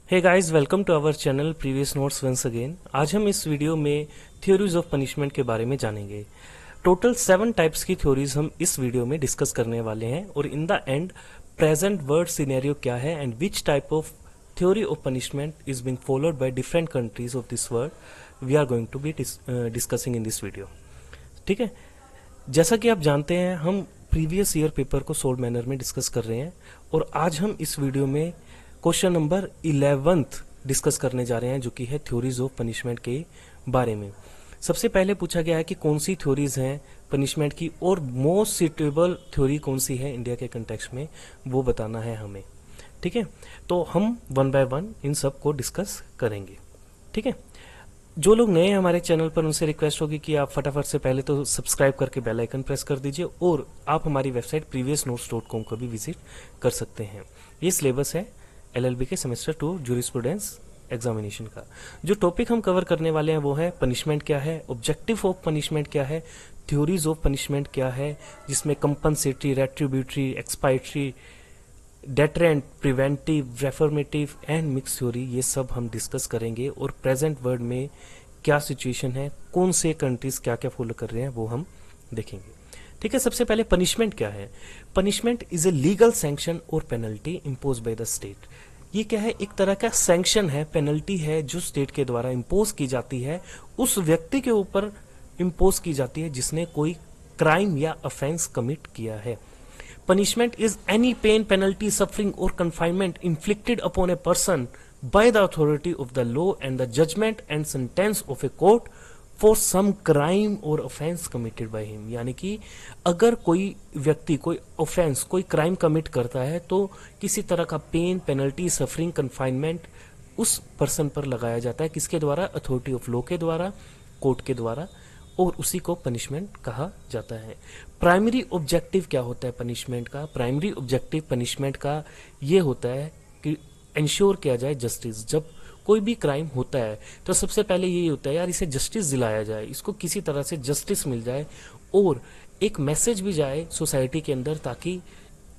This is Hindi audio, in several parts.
Hey guys, welcome to our channel previous notes once again. आज हम इस वीडियो में थ्योरीज ऑफ पनिशमेंट के बारे में जानेंगे। टोटल 7 टाइप्स की थ्योरीज हम इस वीडियो में डिस्कस करने वाले हैं और in the end present world scenario क्या है and which type of theory of punishment is being followed by different countries of this world we are going to be discussing in this video. ठीक है, जैसा कि आप जानते हैं हम प्रीवियस ईयर पेपर को सोल्व मैनर में डिस्कस कर रहे हैं और आज हम इस वीडियो में क्वेश्चन नंबर 11th डिस्कस करने जा रहे हैं, जो कि है थ्योरीज ऑफ पनिशमेंट के बारे में। सबसे पहले पूछा गया है कि कौन सी थ्योरीज हैं पनिशमेंट की और मोस्ट सुटेबल थ्योरी कौन सी है इंडिया के कंटेक्स्ट में, वो बताना है हमें। ठीक है, तो हम वन बाय वन इन सब को डिस्कस करेंगे। ठीक है, जो लोग नए हैं हमारे चैनल पर उनसे रिक्वेस्ट होगी कि आप फटाफट से पहले तो सब्सक्राइब करके बेल आइकन प्रेस कर दीजिए और आप हमारी वेबसाइट previousnotes.com को भी विजिट कर सकते हैं। ये सिलेबस है LLB के सेमेस्टर 2 जूरिस्प्रूडेंस एग्जामिनेशन का। जो टॉपिक हम कवर करने वाले हैं वो है पनिशमेंट क्या है, ऑब्जेक्टिव ऑफ पनिशमेंट क्या है, थ्योरीज ऑफ पनिशमेंट क्या है, जिसमें compensatory, retributory, expiatory, deterrent, preventive, reformative and mix theory, ये सब हम डिस्कस करेंगे और प्रेजेंट वर्ल्ड में क्या सिचुएशन है, कौन से कंट्रीज क्या क्या फॉलो कर रहे हैं, वो हम देखेंगे। ठीक है, सबसे पहले पनिशमेंट क्या है। Punishment is a legal sanction और penalty impose by the state. ये क्या है, एक तरह का सैंक्शन है, पेनल्टी है जो स्टेट के द्वारा इम्पोज की जाती है, उस व्यक्ति के ऊपर इम्पोज की जाती है जिसने कोई क्राइम या ऑफेंस कमिट किया है। Punishment is any pain, penalty, suffering or confinement inflicted upon a person by the authority of the law and the judgment and sentence of a court for some crime or offense committed by him। यानी कि अगर कोई व्यक्ति कोई ऑफेंस, कोई क्राइम कमिट करता है तो किसी तरह का पेन, पेनल्टी, सफरिंग, कन्फाइनमेंट उस पर्सन पर लगाया जाता है, किसके द्वारा, अथॉरिटी ऑफ लॉ के द्वारा, कोर्ट के द्वारा, और उसी को पनिशमेंट कहा जाता है। प्राइमरी ऑब्जेक्टिव क्या होता है पनिशमेंट का? प्राइमरी ऑब्जेक्टिव पनिशमेंट का ये होता है कि इंश्योर किया जाए जस्टिस। जब कोई भी क्राइम होता है तो सबसे पहले यही होता है यार इसे जस्टिस दिलाया जाए, इसको किसी तरह से जस्टिस मिल जाए और एक मैसेज भी जाए सोसाइटी के अंदर ताकि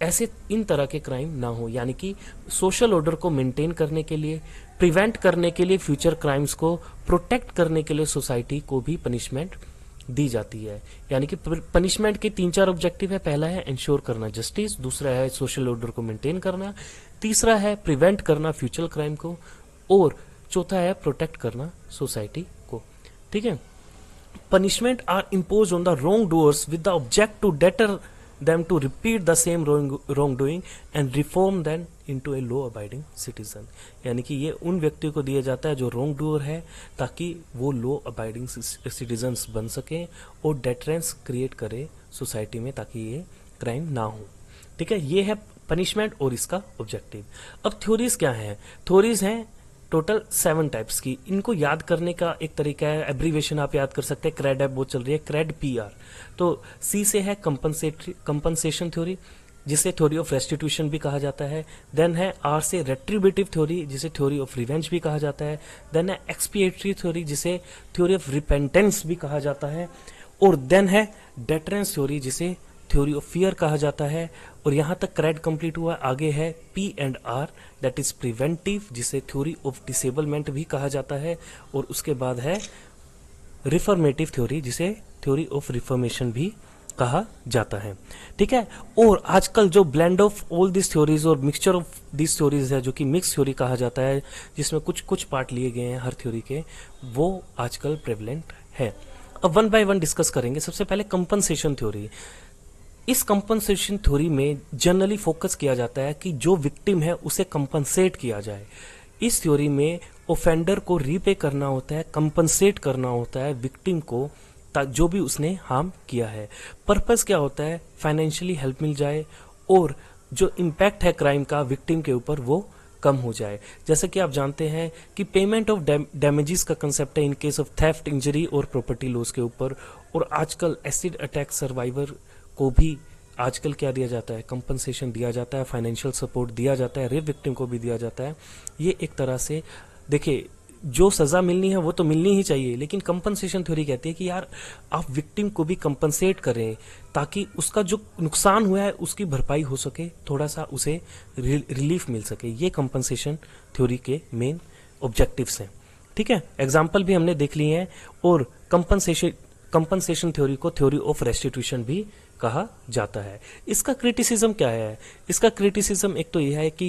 ऐसे इन तरह के क्राइम ना हो। यानी कि सोशल ऑर्डर को मेंटेन करने के लिए, प्रिवेंट करने के लिए, फ्यूचर क्राइम्स को प्रोटेक्ट करने के लिए सोसाइटी को भी पनिशमेंट दी जाती है। यानी कि पनिशमेंट के 3-4 ऑब्जेक्टिव है। पहला है इंश्योर करना जस्टिस, दूसरा है सोशल ऑर्डर को मेंटेन करना, तीसरा है प्रिवेंट करना फ्यूचर क्राइम को और चौथा है प्रोटेक्ट करना सोसाइटी को। ठीक है, punishment are impose on the wrong doers with the object to deter them to repeat the same wrongdoing and reform them into a law abiding citizen। यानी कि ये उन व्यक्तियों को दिया जाता है जो रॉन्ग डूअर है ताकि वो लॉ अबाइडिंग सिटीजन्स बन सके और डेटरेंस क्रिएट करे सोसाइटी में ताकि ये क्राइम ना हो। ठीक है, ये है पनिशमेंट और इसका ऑब्जेक्टिव। अब थ्योरीज क्या है? थ्योरीज हैं टोटल 7 टाइप्स की। इनको याद करने का एक तरीका है, एब्रीवेशन आप याद कर सकते हैं। क्रेड ऐप बहुत चल रही है, क्रेड PR। तो C से है कंपनसेशन थ्योरी, जिसे थ्योरी ऑफ रेस्टिट्यूशन भी कहा जाता है। देन है R से रेट्रीब्यूटिव थ्योरी, जिसे थ्योरी ऑफ रिवेंज भी कहा जाता है। देन है एक्सपिएटरी थ्योरी, जिसे थ्योरी ऑफ रिपेंटेंस भी कहा जाता है। और देन है डेटरेंस थ्योरी, जिसे थ्योरी ऑफ फियर कहा जाता है। और यहाँ तक क्रेड कंप्लीट हुआ। आगे है P&R, दैट इज प्रिवेंटिव, जिसे थ्योरी ऑफ डिसेबलमेंट भी कहा जाता है। और उसके बाद है रिफॉर्मेटिव थ्योरी, जिसे थ्योरी ऑफ रिफॉर्मेशन भी कहा जाता है। ठीक है, और आजकल जो blend of all this theories और मिक्सचर ऑफ दिस थ्योरीज है, जो कि मिक्स थ्योरी कहा जाता है, जिसमें कुछ कुछ पार्ट लिए गए हैं हर थ्योरी के, वो आजकल प्रेवलेंट है। अब वन बाय वन डिस्कस करेंगे। सबसे पहले कंपनसेशन थ्योरी। इस कंपनसेशन थ्योरी में जनरली फोकस किया जाता है कि जो विक्टिम है उसे कंपनसेट किया जाए। इस थ्योरी में ऑफेंडर को रीपे करना होता है, कंपनसेट करना होता है विक्टिम को जो भी उसने हार्म किया है। पर्पस क्या होता है? फाइनेंशियली हेल्प मिल जाए और जो इम्पैक्ट है क्राइम का विक्टिम के ऊपर वो कम हो जाए। जैसे कि आप जानते हैं कि पेमेंट ऑफ डैमेजेस का कंसेप्ट है in case of theft, injury और प्रॉपर्टी लॉस के ऊपर। और आजकल एसिड अटैक सर्वाइवर को भी आजकल क्या दिया जाता है? कंपनसेशन दिया जाता है, फाइनेंशियल सपोर्ट दिया जाता है, रेप विक्टिम को भी दिया जाता है। ये एक तरह से देखिए, जो सजा मिलनी है वो तो मिलनी ही चाहिए, लेकिन कंपनसेशन थ्योरी कहती है कि यार आप विक्टिम को भी कंपनसेट करें ताकि उसका जो नुकसान हुआ है उसकी भरपाई हो सके, थोड़ा सा उसे रिलीफ मिल सके। ये कंपनसेशन थ्योरी के मेन ऑब्जेक्टिव्स हैं। ठीक है, एग्जाम्पल भी हमने देख लिए हैं। और कंपनसेशन थ्योरी को थ्योरी ऑफ रेस्टिट्यूशन भी कहा जाता है। इसका क्रिटिसिज्म क्या है? इसका क्रिटिसिज्म एक तो यह है कि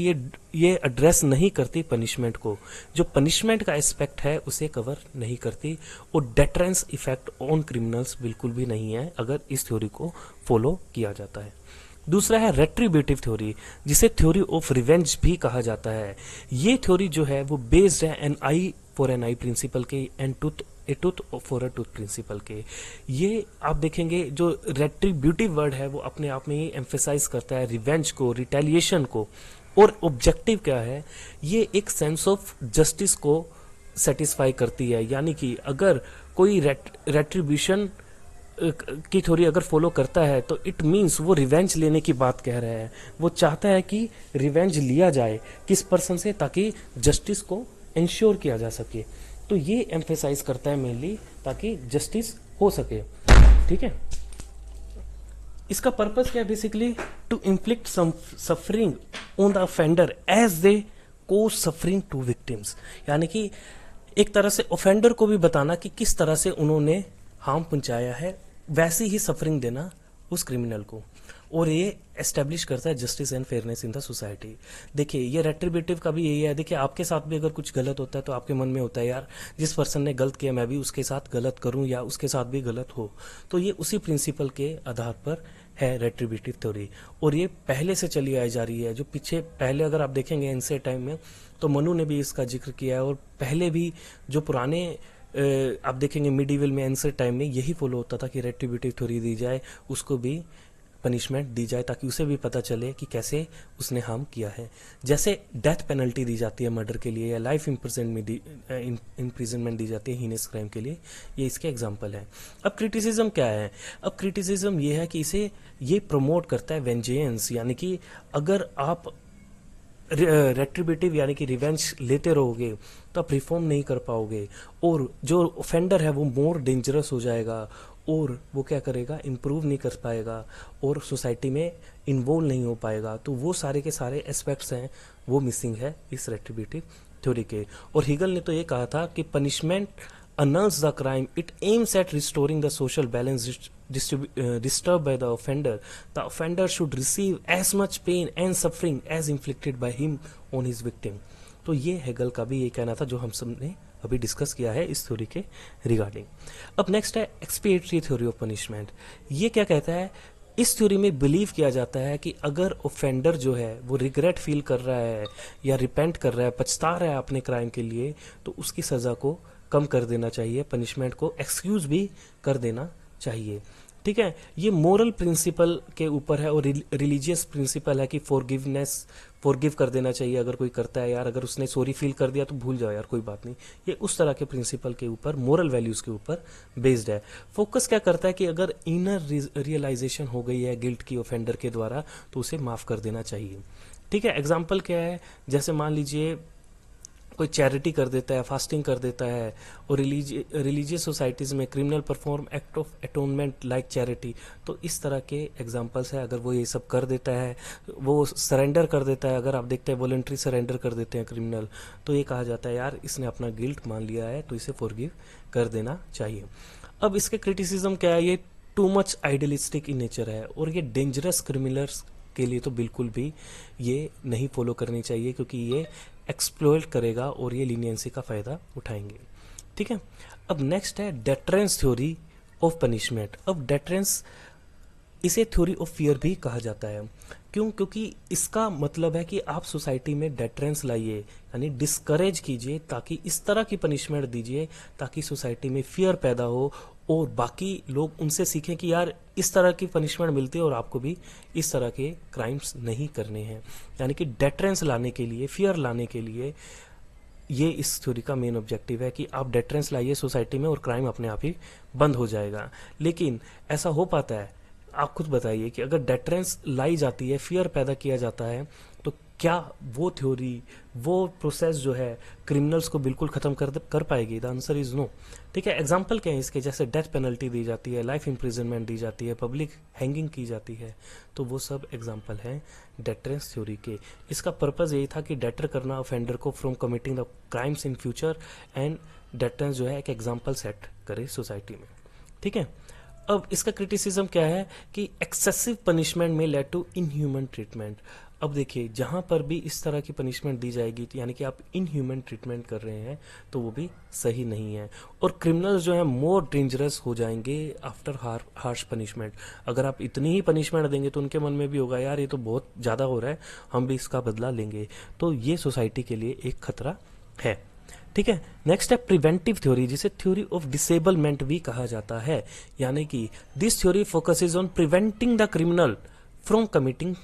ये एड्रेस नहीं करती पनिशमेंट को, जो पनिशमेंट का एस्पेक्ट है उसे कवर नहीं करती, और डेटरेंस इफेक्ट ऑन क्रिमिनल्स बिल्कुल भी नहीं है अगर इस थ्योरी को फॉलो किया जाता है। दूसरा है रेट्रीब्यूटिव थ्योरी, जिसे थ्योरी ऑफ रिवेंज भी कहा जाता है। ये थ्योरी जो है वो बेस्ड है an eye for an eye principle के and a tooth for a tooth principle के। ये आप देखेंगे जो रेट्रीब्यूटिव वर्ड है वो अपने आप में ही एम्फेसाइज करता है रिवेंज को, रिटेलिएशन को, और ऑब्जेक्टिव क्या है, ये एक सेंस ऑफ जस्टिस को सेटिस्फाई करती है। यानी कि अगर कोई रेट्रीब्यूशन की थ्योरी अगर फॉलो करता है तो इट मीन्स वो रिवेंज लेने की बात कह रहा है। वो चाहता है कि रिवेंज लिया जाए किस पर्सन से, ताकि जस्टिस को इंश्योर किया जा सके। तो ये एम्फेसाइज करता है मेनली ताकि जस्टिस हो सके। ठीक है, इसका पर्पस क्या है? Basically to inflict some suffering on the offender as they cause suffering to victims. यानी कि एक तरह से ऑफेंडर को भी बताना कि किस तरह से उन्होंने हार्म पहुंचाया है, वैसी ही सफरिंग देना उस क्रिमिनल को। और ये एस्टेब्लिश करता है justice and fairness in the society. देखिए, ये रेट्रीब्यूटिव का भी यही है। देखिए, आपके साथ भी अगर कुछ गलत होता है तो आपके मन में होता है यार जिस पर्सन ने गलत किया मैं भी उसके साथ गलत करूं या उसके साथ भी गलत हो। तो ये उसी प्रिंसिपल के आधार पर है रेट्रीब्यूटिव थ्योरी, और ये पहले से चली आई जा रही है। जो पहले अगर आप देखेंगे एंशिएंट टाइम में तो मनु ने भी इसका जिक्र किया है, और पहले भी जो पुराने आप देखेंगे मिडीवल में, एंशिएंट टाइम में यही फॉलो होता था कि रेट्रीब्यूटिव थ्योरी दी जाए, उसको भी पनिशमेंट दी जाए ताकि उसे भी पता चले कि कैसे उसने हार्म किया है। जैसे डेथ पेनल्टी दी जाती है मर्डर के लिए, या लाइफ इम्प्रिजनमेंट दी जाती है हीनस क्राइम के लिए, ये इसके एग्जाम्पल है। अब क्रिटिसिज्म क्या है? अब क्रिटिसिज्म ये है कि ये प्रमोट करता है वेंजेंस। यानी कि अगर आप रेट्रीब्यूटिव यानी कि रिवेंज लेते रहोगे तो आप रिफॉर्म नहीं कर पाओगे, और जो ऑफेंडर है वो मोर डेंजरस हो जाएगा, और वो क्या करेगा, इम्प्रूव नहीं कर पाएगा और सोसाइटी में इन्वॉल्व नहीं हो पाएगा। तो वो सारे के सारे एस्पेक्ट्स हैं वो मिसिंग है इस रेट्रीब्यूटिव थ्योरी के। और हीगल ने तो ये कहा था कि punishment annuls the crime, it aims at restoring the social balance disturbed by the offender. The offender should receive as much pain and suffering as inflicted by him on his victim. तो ये हेगल का भी ये कहना था जो हम सबने अभी डिस्कस किया है इस थ्योरी के रिगार्डिंग। अब नेक्स्ट है एक्सपिएटरी थ्योरी ऑफ पनिशमेंट। ये क्या कहता है? इस थ्योरी में बिलीव किया जाता है कि अगर ऑफेंडर जो है वो रिग्रेट फील कर रहा है या रिपेंट कर रहा है, पछता रहा है अपने क्राइम के लिए, तो उसकी सजा को कम कर देना चाहिए, पनिशमेंट को एक्सक्यूज भी कर देना चाहिए। ठीक है, ये मोरल प्रिंसिपल के ऊपर है और रिलीजियस प्रिंसिपल है कि फॉरगिव कर देना चाहिए अगर कोई करता है। यार अगर उसने सॉरी फील कर दिया तो भूल जाओ यार, कोई बात नहीं। ये उस तरह के प्रिंसिपल के ऊपर, मोरल वैल्यूज के ऊपर बेस्ड है। फोकस क्या करता है कि अगर इनर रियलाइजेशन हो गई है गिल्ट की ऑफेंडर के द्वारा तो उसे माफ कर देना चाहिए। ठीक है, एग्जाम्पल क्या है? जैसे मान लीजिए कोई चैरिटी कर देता है, फास्टिंग कर देता है, और रिलीजियस सोसाइटीज़ में criminal perform act of atonement like charity, तो इस तरह के एग्जांपल्स है। अगर वो ये सब कर देता है, वो सरेंडर कर देता है, अगर आप देखते हैं वॉलंटरी सरेंडर कर देते हैं क्रिमिनल, तो ये कहा जाता है यार इसने अपना गिल्ट मान लिया है तो इसे फॉरगिव कर देना चाहिए। अब इसके क्रिटिसिज्म क्या है? ये too much idealistic in nature है, और ये डेंजरस क्रिमिनल्स के लिए तो बिल्कुल भी ये नहीं फॉलो करनी चाहिए, क्योंकि ये एक्सप्लॉइट करेगा और ये लीनियंसी का फायदा उठाएंगे। ठीक है, अब नेक्स्ट है डेटरेंस थ्योरी ऑफ पनिशमेंट। अब डेटरेंस, इसे थ्योरी ऑफ फियर भी कहा जाता है। क्यों? क्योंकि इसका मतलब है कि आप सोसाइटी में डेटरेंस लाइए, यानी डिस्करेज कीजिए, ताकि इस तरह की पनिशमेंट दीजिए ताकि सोसाइटी में फियर पैदा हो और बाकी लोग उनसे सीखें कि यार इस तरह की पनिशमेंट मिलती है और आपको भी इस तरह के क्राइम्स नहीं करने हैं। यानी कि डेटरेंस लाने के लिए, फियर लाने के लिए, ये इस थ्योरी का मेन ऑब्जेक्टिव है कि आप डेटरेंस लाइए सोसाइटी में और क्राइम अपने आप ही बंद हो जाएगा। लेकिन ऐसा हो पाता है? आप खुद बताइए कि अगर डेटरेंस लाई जाती है, फियर पैदा किया जाता है, तो क्या वो थ्योरी, वो प्रोसेस जो है क्रिमिनल्स को बिल्कुल खत्म कर पाएगी? The answer is no. ठीक है, एग्जाम्पल क्या है इसके? जैसे डेथ पेनल्टी दी जाती है, लाइफ इम्प्रिजनमेंट दी जाती है, पब्लिक हैंगिंग की जाती है, तो वो सब एग्जाम्पल हैं डेटरेंस थ्योरी के। इसका पर्पज यही था कि डेटर करना ऑफेंडर को from committing the crimes in future, and deterrence जो है एक एग्जाम्पल सेट करे सोसाइटी में। ठीक है, अब इसका क्रिटिसिज्म क्या है कि एक्सेसिव पनिशमेंट में लेड टू इनह्यूमन ट्रीटमेंट। अब देखिए, जहां पर भी इस तरह की पनिशमेंट दी जाएगी, यानी कि आप इनह्यूमन ट्रीटमेंट कर रहे हैं, तो वो भी सही नहीं है। और क्रिमिनल्स जो है मोर डेंजरस हो जाएंगे आफ्टर हार्श पनिशमेंट। अगर आप इतनी ही पनिशमेंट देंगे तो उनके मन में भी होगा, यार ये तो बहुत ज़्यादा हो रहा है, हम भी इसका बदला लेंगे। तो ये सोसाइटी के लिए एक खतरा है। ठीक है, नेक्स्ट है प्रिवेंटिव थ्योरी, जिसे थ्योरी ऑफ डिसेबलमेंट भी कहा जाता है। यानी कि this theory focuses on preventing the criminal from committing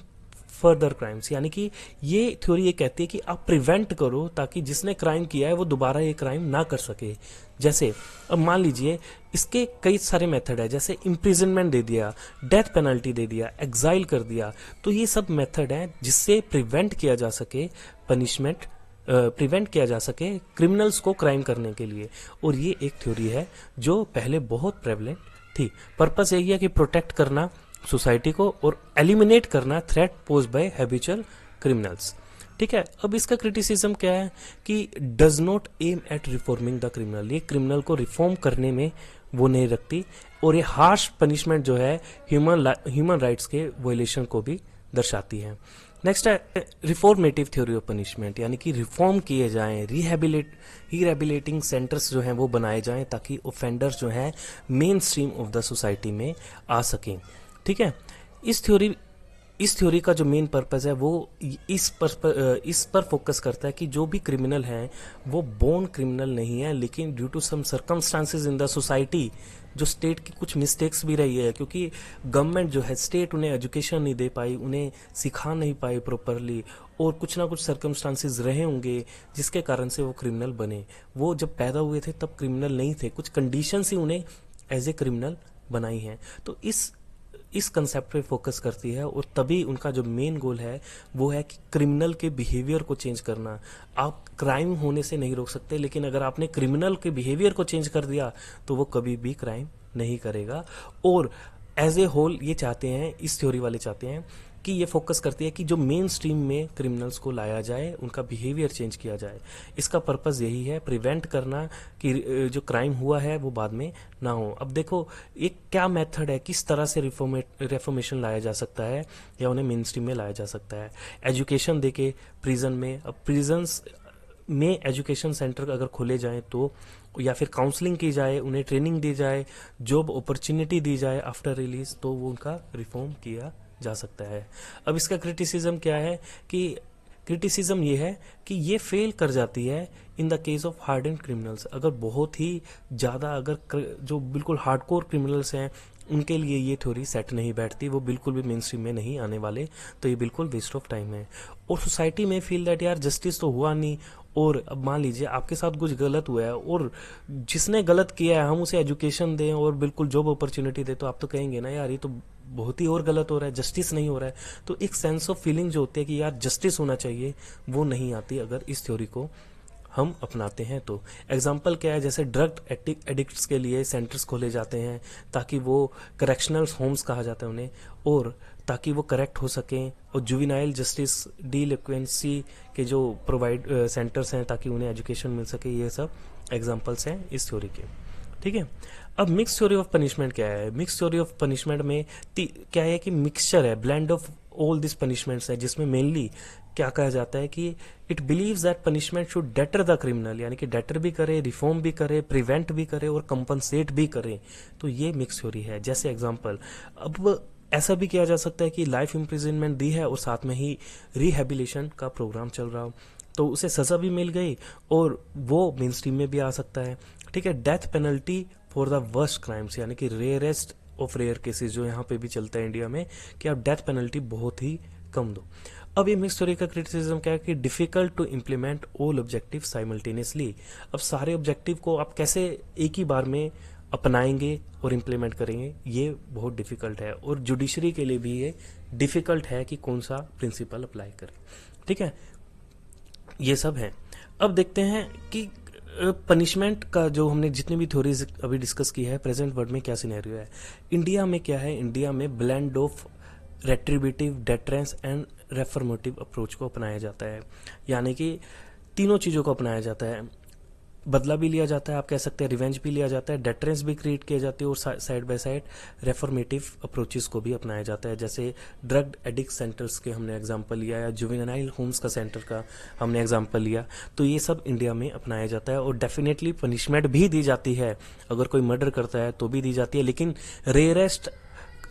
further crimes. यानी कि ये थ्योरी ये कहती है कि आप प्रिवेंट करो ताकि जिसने क्राइम किया है वो दोबारा ये क्राइम ना कर सके। जैसे अब मान लीजिए, इसके कई सारे मेथड है, जैसे इम्प्रिजनमेंट दे दिया, डेथ पेनल्टी दे दिया, एग्जाइल कर दिया, तो ये सब मेथड है जिससे प्रिवेंट किया जा सके पनिशमेंट, प्रिवेंट किया जा सके क्रिमिनल्स को क्राइम करने के लिए। और ये एक थ्योरी है जो पहले बहुत प्रेवलेंट थी। पर्पस यही है कि प्रोटेक्ट करना सोसाइटी को और एलिमिनेट करना threat pose by habitual criminals. ठीक है, अब इसका क्रिटिसिज्म क्या है कि does not aim at reforming the criminal. ये क्रिमिनल को रिफॉर्म करने में वो नहीं रखती, और ये हार्श पनिशमेंट जो है ह्यूमन राइट्स के वायलेशन को भी दर्शाती है। नेक्स्ट है रिफॉर्मेटिव थ्योरी ऑफ पनिशमेंट, यानी कि रिफॉर्म किए जाएं, रिहेबिलिटिंग सेंटर्स जो हैं वो बनाए जाएं ताकि ऑफेंडर्स जो हैं main stream of the society में आ सकें। ठीक है, इस थ्योरी का जो मेन पर्पस है वो इस पर फोकस करता है कि जो भी क्रिमिनल हैं वो बोर्न क्रिमिनल नहीं है, लेकिन due to some circumstances in the society, जो स्टेट की कुछ मिस्टेक्स भी रही है, क्योंकि गवर्नमेंट जो है, स्टेट उन्हें एजुकेशन नहीं दे पाई, उन्हें सिखा नहीं पाई प्रॉपरली, और कुछ ना कुछ सर्कमस्टांसेस रहे होंगे जिसके कारण से वो क्रिमिनल बने। वो जब पैदा हुए थे तब क्रिमिनल नहीं थे, कुछ कंडीशंस ही उन्हें एज ए क्रिमिनल बनाई हैं। तो इस कंसेप्ट पे फोकस करती है, और तभी उनका जो मेन गोल है वो है कि क्रिमिनल के बिहेवियर को चेंज करना। आप क्राइम होने से नहीं रोक सकते, लेकिन अगर आपने क्रिमिनल के बिहेवियर को चेंज कर दिया तो वो कभी भी क्राइम नहीं करेगा। और एज ए होल ये चाहते हैं, इस थ्योरी वाले चाहते हैं कि ये फोकस करती है कि जो मेन स्ट्रीम में क्रिमिनल्स को लाया जाए, उनका बिहेवियर चेंज किया जाए। इसका पर्पस यही है, प्रिवेंट करना कि जो क्राइम हुआ है वो बाद में ना हो। अब देखो, एक क्या मेथड है, किस तरह से रिफॉर्मेशन लाया जा सकता है या उन्हें मेन स्ट्रीम में लाया जा सकता है। एजुकेशन देके प्रिजन में, अब प्रिजन्स में एजुकेशन सेंटर अगर खोले जाएं तो, या फिर काउंसलिंग की जाए, उन्हें ट्रेनिंग दी जाए, जॉब अपॉर्चुनिटी दी जाए आफ्टर रिलीज, तो वो उनका रिफॉर्म किया जा सकता है। अब इसका क्रिटिसिज्म क्या है कि क्रिटिसिज्म ये है कि ये फेल कर जाती है in the case of harden criminals. अगर बहुत ही ज़्यादा, अगर जो बिल्कुल हार्डकोर क्रिमिनल्स हैं उनके लिए ये थ्योरी सेट नहीं बैठती, वो बिल्कुल भी मेन स्ट्रीम में नहीं आने वाले, तो ये बिल्कुल वेस्ट ऑफ टाइम है। और सोसाइटी में फील दैट यार जस्टिस तो हुआ नहीं, और अब मान लीजिए आपके साथ कुछ गलत हुआ है और जिसने गलत किया है हम उसे एजुकेशन दें और बिल्कुल जॉब अपॉर्चुनिटी दें, तो आप तो कहेंगे ना यार ये तो बहुत ही और गलत हो रहा है, जस्टिस नहीं हो रहा है। तो एक सेंस ऑफ फीलिंग जो होती है कि यार जस्टिस होना चाहिए, वो नहीं आती अगर इस थ्योरी को हम अपनाते हैं तो। एग्जाम्पल क्या है, जैसे ड्रग एडिक्ट्स के लिए सेंटर्स खोले जाते हैं ताकि वो करेक्शनल होम्स कहा जाता है उन्हें, और ताकि वो करेक्ट हो सकें, और जुवेनाइल जस्टिस डिलिक्वेंसी के जो प्रोवाइड सेंटर्स हैं ताकि उन्हें एजुकेशन मिल सके। ये सब एग्जाम्पल्स हैं इस थ्योरी के। ठीक है, अब मिक्स थ्योरी ऑफ पनिशमेंट क्या है? मिक्स थ्योरी ऑफ पनिशमेंट में क्या है कि मिक्सचर है, blend of all this punishments है, जिसमें मेनली क्या कहा जाता है कि it believes that punishment should debtor the criminal, यानी कि डेटर भी करे, रिफॉर्म भी करे, प्रिवेंट भी करे और कंपनसेट भी करे। तो ये मिक्स थ्योरी है। जैसे एग्जांपल, अब ऐसा भी किया जा सकता है कि लाइफ इम्प्रिजनमेंट दी है और साथ में ही रिहेबिलिटेशन का प्रोग्राम चल रहा हो, तो उसे सजा भी मिल गई और वो मेन स्ट्रीम में भी आ सकता है। ठीक है, death penalty for the worst crimes, यानी कि रेयरेस्ट ऑफ रेयर केसेस जो यहाँ पे भी चलता है इंडिया में, कि आप डेथ पेनल्टी बहुत ही कम दो। अब ये मिक्स थ्योरी का क्रिटिसिज्म क्या है कि difficult to implement all objective simultaneously. अब सारे ऑब्जेक्टिव को आप कैसे एक ही बार में अपनाएंगे और इम्प्लीमेंट करेंगे, ये बहुत डिफिकल्ट है, और जुडिशरी के लिए भी ये डिफिकल्ट है कि कौन सा प्रिंसिपल अप्लाई करें। ठीक है, ये सब है। अब देखते हैं कि पनिशमेंट का जो हमने जितने भी थ्योरीज अभी डिस्कस की है, प्रेजेंट वर्ल्ड में क्या सिनेरियो है। इंडिया में क्या है, इंडिया में blend of retributive, deterrence and reformative approach को अपनाया जाता है। यानी कि तीनों चीज़ों को अपनाया जाता है। बदला भी लिया जाता है, आप कह सकते हैं रिवेंज भी लिया जाता है, डेटरेंस भी क्रिएट किया जाती है, और साइड बाय साइड रेफॉर्मेटिव अप्रोचेस को भी अपनाया जाता है। जैसे ड्रग एडिक्ट सेंटर्स के हमने एग्जांपल लिया, या जुवेनाइल होम्स का सेंटर का हमने एग्जांपल लिया। तो ये सब इंडिया में अपनाया जाता है, और डेफिनेटली पनिशमेंट भी दी जाती है। अगर कोई मर्डर करता है तो भी दी जाती है, लेकिन रेयरेस्ट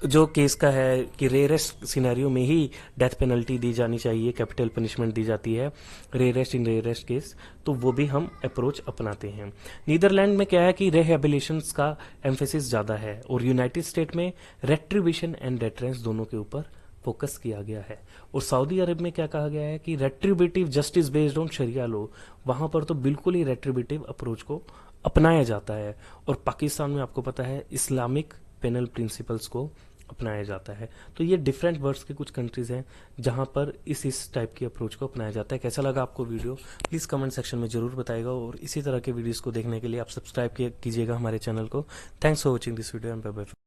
जो केस का है कि रेयरेस्ट सिनेरियो में ही डेथ पेनल्टी दी जानी चाहिए, कैपिटल पनिशमेंट दी जाती है, रेयरेस्ट इन रेयरेस्ट केस, तो वो भी हम अप्रोच अपनाते हैं। नीदरलैंड में क्या है कि रिहेबिलिटेशन का एम्फेसिस ज़्यादा है, और यूनाइटेड स्टेट में रेट्रीब्यूशन एंड डेटरेंस दोनों के ऊपर फोकस किया गया है। और सऊदी अरब में क्या कहा गया है कि retributive justice based on Sharia law, वहां पर तो बिल्कुल ही रेट्रीब्यूटिव अप्रोच को अपनाया जाता है। और पाकिस्तान में आपको पता है इस्लामिक पेनल प्रिंसिपल्स को अपनाया जाता है। तो ये डिफरेंट वर्ड्स के कुछ कंट्रीज हैं जहां पर इस टाइप की अप्रोच को अपनाया जाता है। कैसा लगा आपको वीडियो, प्लीज़ कमेंट सेक्शन में जरूर बताइएगा, और इसी तरह के वीडियोस को देखने के लिए आप सब्सक्राइब कीजिएगा हमारे चैनल को। Thanks for watching this video and bye bye.